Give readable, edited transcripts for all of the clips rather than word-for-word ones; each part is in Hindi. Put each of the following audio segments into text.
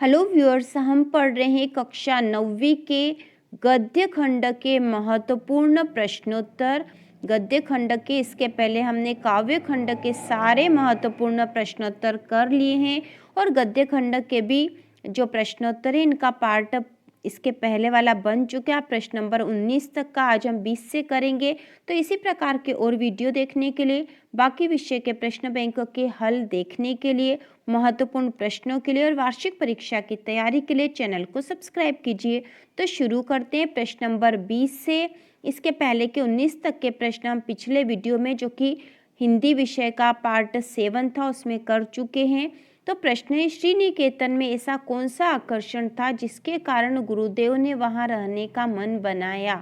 हेलो व्यूअर्स, हम पढ़ रहे हैं कक्षा 9वीं के गद्य खंड के महत्वपूर्ण प्रश्नोत्तर। गद्य खंड के इसके पहले हमने काव्य खंड के सारे महत्वपूर्ण प्रश्नोत्तर कर लिए हैं और गद्य खंड के भी जो प्रश्नोत्तर है इनका पार्ट इसके पहले वाला बन चुका है। प्रश्न नंबर 19 तक का आज हम 20 से करेंगे। तो इसी प्रकार के और वीडियो देखने के लिए, बाकी विषय के प्रश्न बैंक के हल देखने के लिए, महत्वपूर्ण प्रश्नों के लिए और वार्षिक परीक्षा की तैयारी के लिए चैनल को सब्सक्राइब कीजिए। तो शुरू करते हैं प्रश्न नंबर 20 से। इसके पहले के 19 तक के प्रश्न हम पिछले वीडियो में, जो कि हिंदी विषय का पार्ट 7 था, उसमें कर चुके हैं। तो प्रश्न है, श्री निकेतन में ऐसा कौन सा आकर्षण था जिसके कारण गुरुदेव ने वहां रहने का मन बनाया?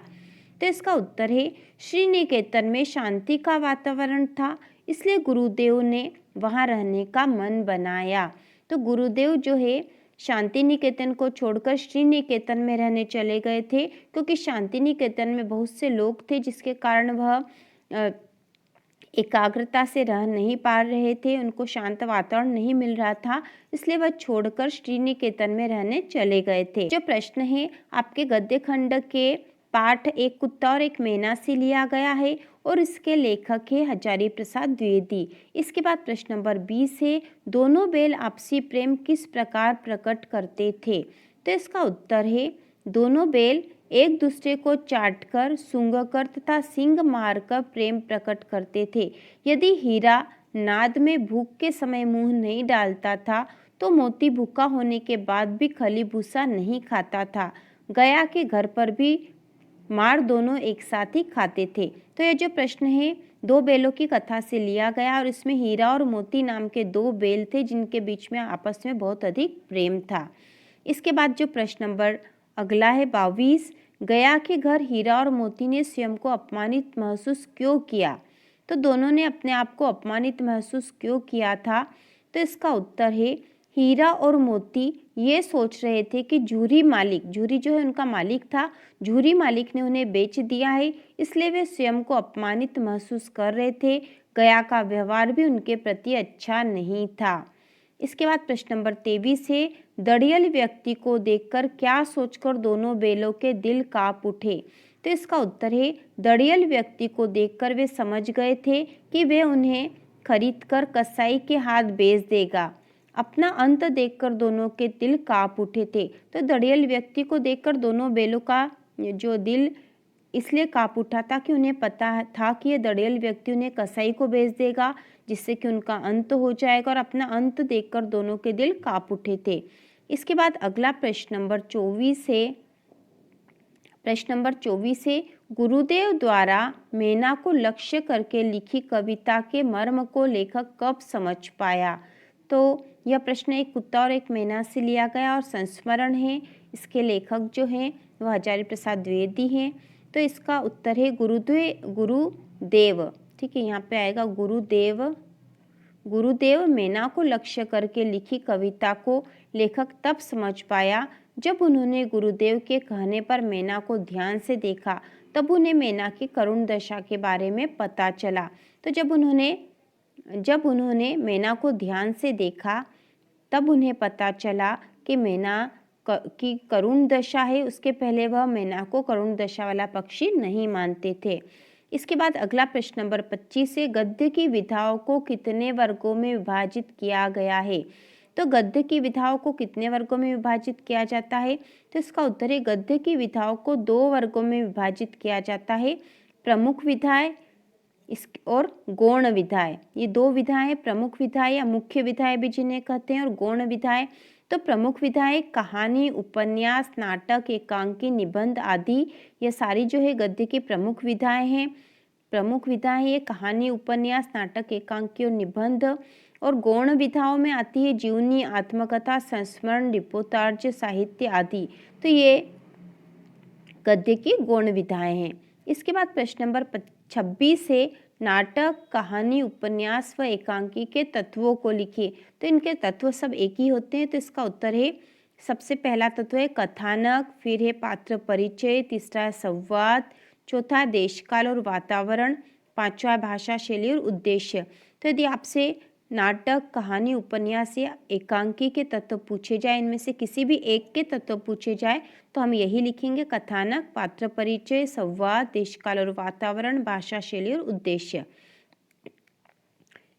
तो इसका उत्तर है, श्री निकेतन में शांति का वातावरण था, इसलिए गुरुदेव ने वहां रहने का मन बनाया। तो गुरुदेव जो है शांति निकेतन को छोड़कर श्री निकेतन में रहने चले गए थे, क्योंकि शांति निकेतन में बहुत से लोग थे जिसके कारण वह एकाग्रता से रह नहीं पा रहे थे, उनको शांत वातावरण नहीं मिल रहा था, इसलिए वह छोड़कर श्री निकेतन में रहने चले गए थे। जो प्रश्न है आपके गद्य खंड के पाठ एक कुत्ता और एक मैना से लिया गया है और इसके लेखक है हजारी प्रसाद द्विवेदी। इसके बाद प्रश्न नंबर 20 है, दोनों बैल आपसी प्रेम किस प्रकार प्रकट करते थे? तो इसका उत्तर है, दोनों बैल एक दूसरे को चाटकर, सूंघकर तथा सींग मारकर प्रेम प्रकट करते थे। यदि हीरा नाद में भूख के समय मुंह नहीं डालता था तो मोती भूखा होने के बाद भी खली भूसा नहीं खाता था। गया के घर पर भी मार दोनों एक साथ ही खाते थे। तो यह जो प्रश्न है दो बैलों की कथा से लिया गया और इसमें हीरा और मोती नाम के दो बैल थे जिनके बीच में आपस में बहुत अधिक प्रेम था। इसके बाद जो प्रश्न नंबर अगला है 22, गया के घर हीरा और मोती ने स्वयं को अपमानित महसूस क्यों किया? तो दोनों ने अपने आप को अपमानित महसूस क्यों किया था? तो इसका उत्तर है, हीरा और मोती ये सोच रहे थे कि झूरी मालिक, झूरी जो है उनका मालिक था, झूरी मालिक ने उन्हें बेच दिया है, इसलिए वे स्वयं को अपमानित महसूस कर रहे थे। गया का व्यवहार भी उनके प्रति अच्छा नहीं था। इसके बाद प्रश्न नंबर 23 है, दड़ियल व्यक्ति को देखकर क्या सोचकर दोनों बैलों के दिल कांप उठे? तो इसका उत्तर है, दड़ियल व्यक्ति को देखकर वे समझ गए थे कि वे उन्हें खरीदकर कसाई के हाथ बेच देगा। अपना अंत देखकर दोनों के दिल कांप उठे थे। तो दड़ियल व्यक्ति को देखकर दोनों बैलों का जो दिल इसलिए कांप उठा था कि उन्हें पता था कि ये दड़ियल व्यक्ति उन्हें कसाई को बेच देगा, जिससे कि उनका अंत हो जाएगा, और अपना अंत देखकर दोनों के दिल कांप उठे थे। इसके बाद अगला प्रश्न नंबर 24 है। प्रश्न नंबर 24 है, गुरुदेव द्वारा मैना को लक्ष्य करके लिखी कविता के मर्म को लेखक कब समझ पाया? तो यह प्रश्न एक कुत्ता और एक मैना से लिया गया और संस्मरण है। इसके लेखक जो हैं वह हजारी प्रसाद द्विवेदी हैं। तो इसका उत्तर है गुरुदेव। ठीक है, यहाँ पे आएगा गुरुदेव। गुरुदेव मैना को लक्ष्य करके लिखी कविता को लेखक तब समझ पाया जब उन्होंने गुरुदेव के कहने पर मैना को ध्यान से देखा, तब उन्हें मैना की करुण दशा के बारे में पता चला। तो जब उन्होंने मैना को ध्यान से देखा तब उन्हें पता चला कि मैना की करुण दशा है। उसके पहले वह मैना को करुण दशा वाला पक्षी नहीं मानते थे। इसके बाद अगला प्रश्न नंबर 25 है, गद्य की विधाओं को कितने वर्गों में विभाजित किया गया है? तो गद्य की विधाओं को कितने वर्गों में विभाजित किया जाता है? तो इसका उत्तर है, गद्य की विधाओं को 2 वर्गों में विभाजित किया जाता है, प्रमुख विधाएं और गौण विधाएं। ये 2 विधाएं, प्रमुख विधाएं या मुख्य विधाएं भी जिन्हें कहते हैं, और गौण विधाएं। तो प्रमुख विधाएं कहानी, उपन्यास, नाटक, एकांकी, निबंध आदि, ये सारी जो है गद्य की प्रमुख विधाएं हैं। प्रमुख विधाएं ये कहानी, उपन्यास, नाटक, एकांकी और निबंध। और गौण विधाओं में आती है जीवनी, आत्मकथा, संस्मरण, रिपोर्टाज, साहित्य आदि। तो ये गद्य की गौण विधाएं हैं। इसके बाद प्रश्न नंबर 26 है, नाटक, कहानी, उपन्यास व एकांकी के तत्वों को लिखिए। तो इनके तत्व सब एक ही होते हैं। तो इसका उत्तर है, सबसे पहला तत्व है कथानक, फिर है पात्र परिचय, तीसरा है संवाद, चौथा देश काल और वातावरण, पांचवा भाषा शैली और उद्देश्य। तो यदि आपसे नाटक, कहानी, उपन्यास या एकांकी के तत्व पूछे जाए, इनमें से किसी भी एक के तत्व पूछे जाए तो हम यही लिखेंगे: कथानक, पात्र परिचय, संवाद, देशकाल और वातावरण, भाषा शैली और उद्देश्य।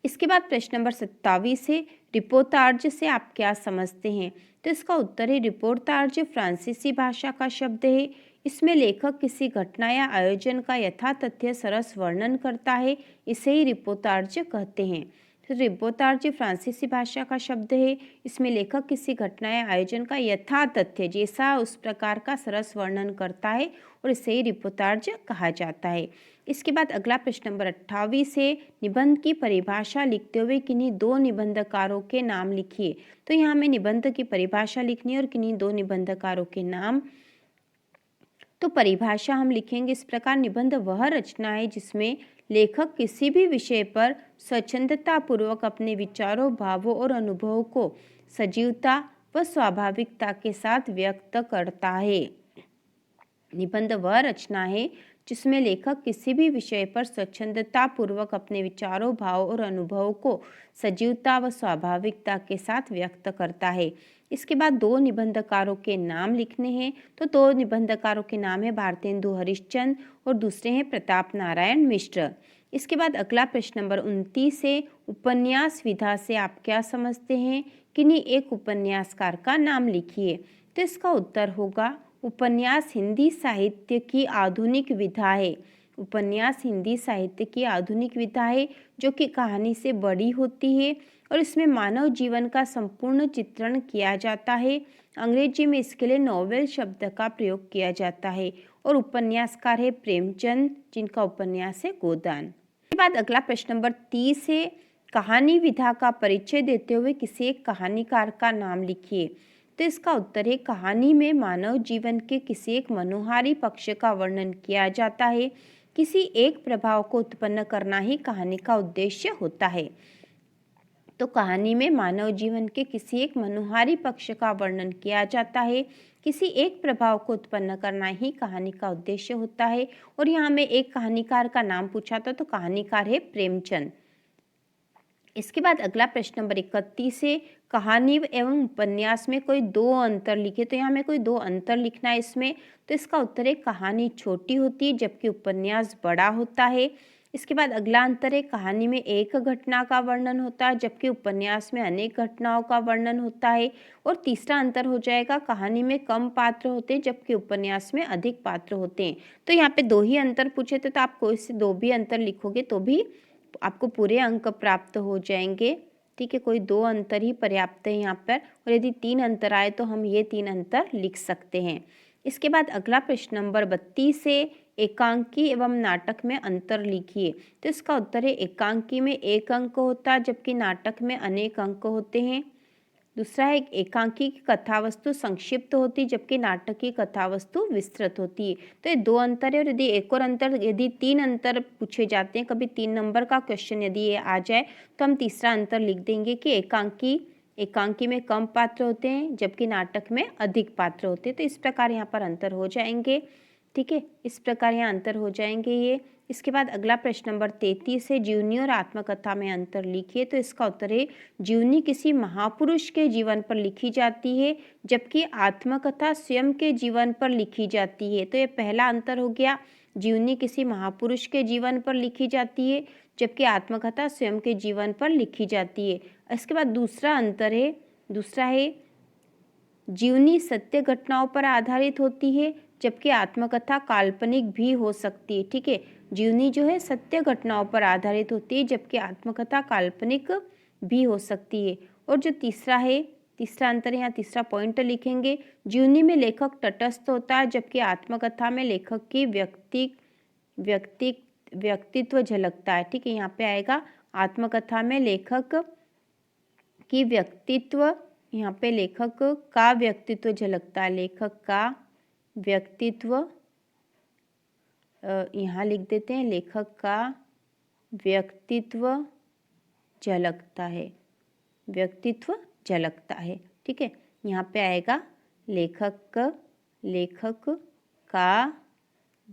इसके बाद प्रश्न नंबर 27 है, रिपोर्तार्ज से आप क्या समझते हैं? तो इसका उत्तर है रिपोर्तार्ज फ्रांसीसी भाषा का शब्द है। इसमें लेखक किसी घटना या आयोजन का यथातथ्य सरस वर्णन करता है, इसे ही रिपोर्तार्ज कहते हैं। तो रिपोर्तार्ज फ्रांसीसी भाषा का शब्द है। इसमें लेखक किसी घटना या आयोजन का यथातथ्य जैसा उस प्रकार का सरस वर्णन करता है और इसे ही रिपोर्तार्ज कहा जाता है। इसके बाद अगला प्रश्न नंबर 28 है, निबंध की परिभाषा लिखते हुए किन्हीं दो निबंधकारों के नाम लिखिए। तो यहाँ हमें निबंध की परिभाषा लिखनी है और किन्हीं दो निबंधकारों के नाम। तो परिभाषा हम लिखेंगे इस प्रकार: निबंध वह रचना है जिसमें लेखक किसी भी विषय पर स्वच्छंदता पूर्वक अपने विचारों, भावों और अनुभवों को सजीवता व स्वाभाविकता के साथ व्यक्त करता है। निबंध वह रचना है जिसमें लेखक किसी भी विषय पर स्वच्छंदता पूर्वक अपने विचारों, भावों और अनुभवों को सजीवता व स्वाभाविकता के साथ व्यक्त करता है। इसके बाद दो निबंधकारों के नाम लिखने हैं। तो दो निबंधकारों के नाम है भारतेंदु हरिश्चंद्र और दूसरे हैं प्रताप नारायण मिश्र। इसके बाद अगला प्रश्न नंबर 29 है, उपन्यास विधा से आप क्या समझते हैं? किन्हीं एक उपन्यासकार का नाम लिखिए। तो इसका उत्तर होगा उपन्यास हिंदी साहित्य की आधुनिक विधा है। उपन्यास हिंदी साहित्य की आधुनिक विधा है जो कि कहानी से बड़ी होती है और इसमें मानव जीवन का संपूर्ण चित्रण किया जाता है। अंग्रेजी में इसके लिए नॉवेल शब्द का प्रयोग किया जाता है और उपन्यासकार है प्रेमचंद, जिनका उपन्यास है गोदान। इसके बाद अगला प्रश्न नंबर 30 है, कहानी विधा का परिचय देते हुए किसी एक कहानीकार का नाम लिखिए। तो इसका उत्तर है कहानी में मानव जीवन के किसी एक मनोहारी पक्ष का वर्णन किया जाता है। किसी एक प्रभाव को उत्पन्न करना ही कहानी का उद्देश्य होता है। तो कहानी में मानव जीवन के किसी एक मनोहारी पक्ष का वर्णन किया जाता है। किसी एक प्रभाव को उत्पन्न करना ही कहानी का उद्देश्य होता है। और यहाँ में एक कहानीकार का नाम पूछा था, तो कहानीकार है प्रेमचंद। इसके बाद अगला प्रश्न नंबर 31 है, कहानी एवं उपन्यास में कोई दो अंतर लिखे। तो यहाँ में कोई दो अंतर लिखना है इसमें। तो इसका उत्तर है कहानी छोटी होती है जबकि उपन्यास बड़ा होता है। इसके बाद अगला अंतर है, कहानी में एक घटना का वर्णन होता है जबकि उपन्यास में अनेक घटनाओं का वर्णन होता है। और तीसरा अंतर हो जाएगा, कहानी में कम पात्र होते हैं जबकि उपन्यास में अधिक पात्र होते हैं। तो यहाँ पे दो ही अंतर पूछे थे, तो आप कोई से दो भी अंतर लिखोगे तो भी आपको पूरे अंक प्राप्त हो जाएंगे। ठीक है, कोई दो अंतर ही पर्याप्त है यहाँ पर, और यदि तीन अंतर आए तो हम ये तीन अंतर लिख सकते हैं। इसके बाद अगला प्रश्न नंबर 32 है, एकांकी एवं नाटक में अंतर लिखिए। तो इसका उत्तर है एकांकी में एक अंक होता है जबकि नाटक में अनेक अंक होते हैं। दूसरा है, एकांकी की कथावस्तु संक्षिप्त होती जबकि नाटक की कथावस्तु विस्तृत होती है। तो ये दो अंतर है। और यदि एक और अंतर, यदि तीन अंतर पूछे जाते हैं, कभी 3 नंबर का क्वेश्चन यदि ये आ जाए तो हम तीसरा अंतर लिख देंगे कि एकांकी में कम पात्र होते हैं जबकि नाटक में अधिक पात्र होते हैं। तो इस प्रकार यहाँ पर अंतर हो जाएंगे। ठीक है, इस प्रकार यहाँ अंतर हो जाएंगे ये। इसके बाद अगला प्रश्न नंबर 33 है, जीवनी और आत्मकथा में अंतर लिखिए। तो इसका उत्तर है जीवनी किसी महापुरुष के जीवन पर लिखी जाती है जबकि आत्मकथा स्वयं के जीवन पर लिखी जाती है। तो ये पहला अंतर हो गया, जीवनी किसी महापुरुष के जीवन पर लिखी जाती है जबकि आत्मकथा स्वयं के जीवन पर लिखी जाती है। इसके बाद दूसरा अंतर है, दूसरा है जीवनी सत्य घटनाओं पर आधारित होती है जबकि आत्मकथा काल्पनिक भी हो सकती है। ठीक है, जीवनी जो है सत्य घटनाओं पर आधारित होती है जबकि आत्मकथा काल्पनिक भी हो सकती है। और जो तीसरा है, तीसरा अंतर यहाँ तीसरा पॉइंट लिखेंगे, जीवनी में लेखक तटस्थ होता है जबकि आत्मकथा में लेखक की व्यक्तित्व झलकता है। ठीक है, यहाँ पे आएगा आत्मकथा में लेखक की व्यक्तित्व, यहाँ पे लेखक का व्यक्तित्व झलकता है, लेखक का व्यक्तित्व, यहाँ लिख देते हैं लेखक का व्यक्तित्व झलकता है, व्यक्तित्व झलकता है। ठीक है, यहाँ पे आएगा लेखक का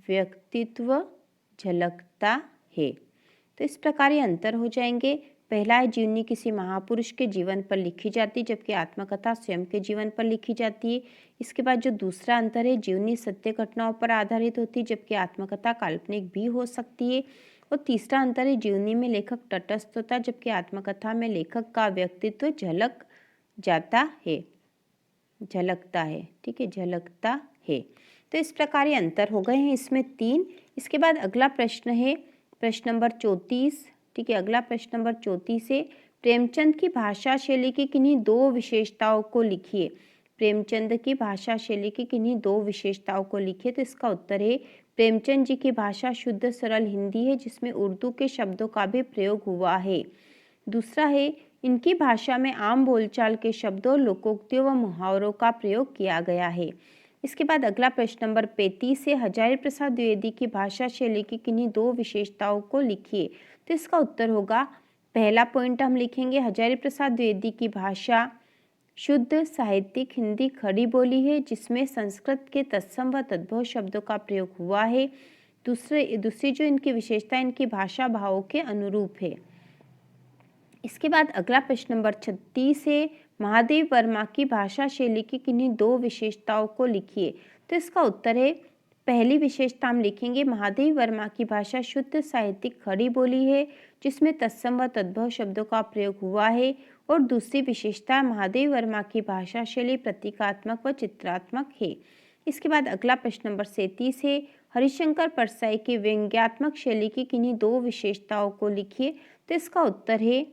व्यक्तित्व झलकता है। तो इस प्रकार ये अंतर हो जाएंगे। पहला है जीवनी किसी महापुरुष के जीवन पर लिखी जाती है, जबकि आत्मकथा स्वयं के जीवन पर लिखी जाती है। इसके बाद जो दूसरा अंतर है, जीवनी सत्य घटनाओं पर आधारित होती है, जबकि आत्मकथा काल्पनिक भी हो सकती है। और तीसरा अंतर है, जीवनी में लेखक तटस्थ होता है, जबकि आत्मकथा में लेखक का व्यक्तित्व झलक जाता है, झलकता है। ठीक है, झलकता है। तो इस प्रकार ये अंतर हो गए हैं इसमें 3। इसके बाद अगला प्रश्न है प्रश्न नंबर 34। ठीक है, अगला प्रश्न नंबर 34 है, प्रेमचंद की भाषा शैली की किन्हीं 2 विशेषताओं को लिखिए। प्रेमचंद की भाषा शैली की किन्हीं 2 विशेषताओं को लिखिए। तो इसका उत्तर है, प्रेमचंद जी की भाषा शुद्ध सरल हिंदी है, जिसमें उर्दू के शब्दों का भी प्रयोग हुआ है। दूसरा है, इनकी भाषा में आम बोलचाल के शब्दों, लोकोक्तियों व मुहावरों का प्रयोग किया गया है। इसके बाद अगला प्रश्न नंबर 35 है, हजारी प्रसाद द्विवेदी की भाषा शैली की किन्हीं 2 विशेषताओं को लिखिए। तो इसका उत्तर होगा, पहला पॉइंट हम लिखेंगे, हजारी प्रसाद द्विवेदी की भाषा शुद्ध साहित्यिक हिंदी खड़ी बोली है, जिसमें संस्कृत के तत्सम व तद्भव शब्दों का प्रयोग हुआ है। दूसरी जो इनकी विशेषता, इनकी भाषा भावों के अनुरूप है। इसके बाद अगला प्रश्न नंबर 36 है, महादेव वर्मा की भाषा शैली की किन्हीं 2 विशेषताओं को लिखिए। तो इसका उत्तर है, पहली विशेषता हम लिखेंगे, महादेव वर्मा की भाषा शुद्ध साहित्यिक खड़ी बोली है, जिसमें तत्सम व तद्भव शब्दों का प्रयोग हुआ है। और दूसरी विशेषता, महादेव वर्मा की भाषा शैली प्रतीकात्मक व चित्रात्मक है। इसके बाद अगला प्रश्न नंबर 37 है, हरिशंकर परसाई की व्यंग्यात्मक शैली की किन्हीं 2 विशेषताओं को लिखिए। तो इसका उत्तर है,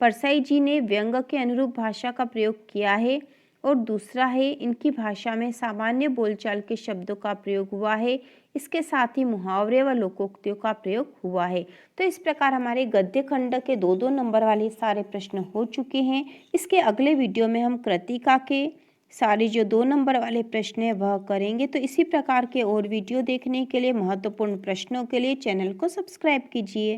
परसाई जी ने व्यंग के अनुरूप भाषा का प्रयोग किया है। और दूसरा है, इनकी भाषा में सामान्य बोलचाल के शब्दों का प्रयोग हुआ है। इसके साथ ही मुहावरे व लोकोक्तियों का प्रयोग हुआ है। तो इस प्रकार हमारे गद्य खंड के 2-2 नंबर वाले सारे प्रश्न हो चुके हैं। इसके अगले वीडियो में हम कृतिका के सारे जो 2 नंबर वाले प्रश्न हैं वह करेंगे। तो इसी प्रकार के और वीडियो देखने के लिए, महत्वपूर्ण प्रश्नों के लिए चैनल को सब्सक्राइब कीजिए।